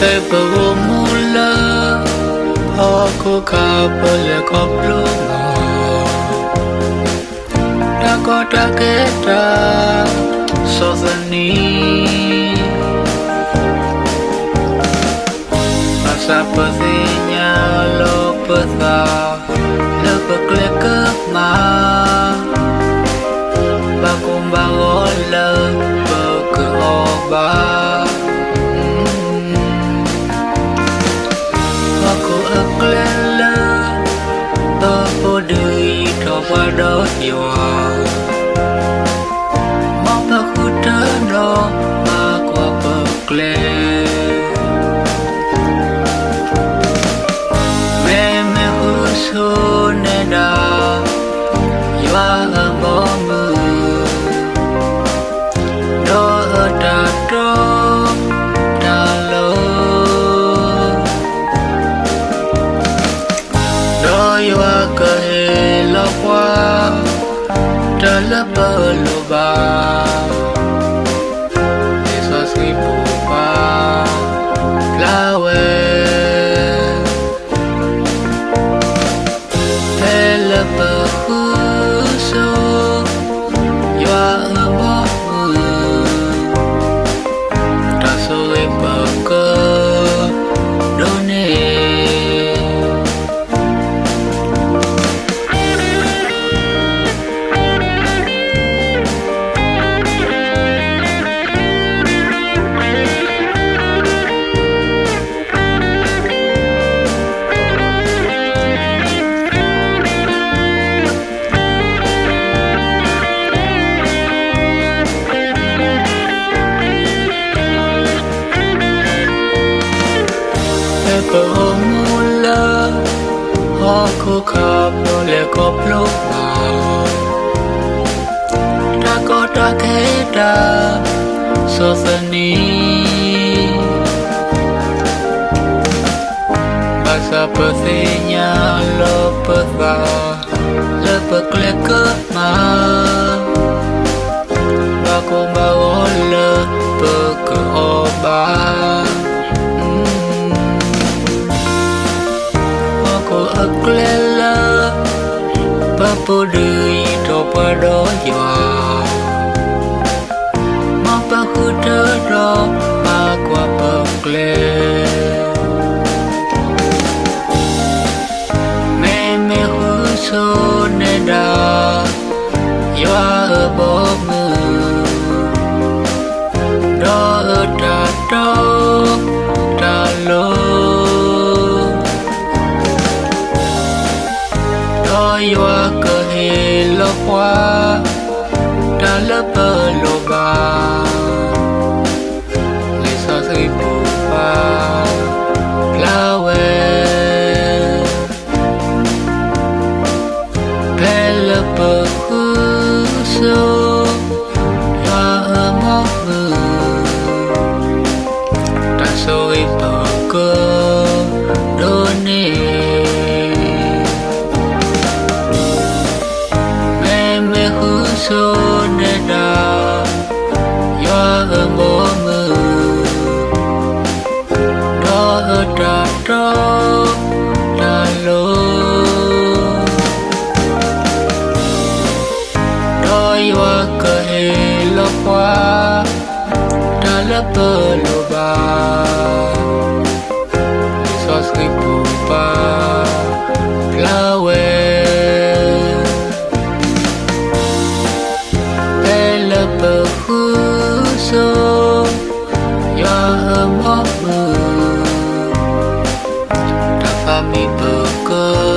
bermula aku kabel koplunga Dakota kita soseni masa petinya lo peta lebih klik ke ma bakung bangun lebih ke obat aku aklele berdiri kepada jiwa maka ku tenang aku berklik meme usuneda jiwa ambomu doa datang doa kehilawa dalam berlubang desa seribu lawe dalam berhusuk jua emomu tak sulit berke dunia bermula aku kabel koplunga Dakota kita soseni masa petinya lo peta lebih klik ke ma bakung bangun lebih ke obat aklele berdiri kepada jiwa maka ku tenang aku berklik meme usuneda jiwa ambomu doa datang doa kehilawa dalam berlubang desa seribu lawe bela berhusuk jua emomu tak sulit berke dunia suneda jua ambomu doa datang doa kehilawa dalam berlubang desa seribu lawe berhusuk jua ambomu tak kami berke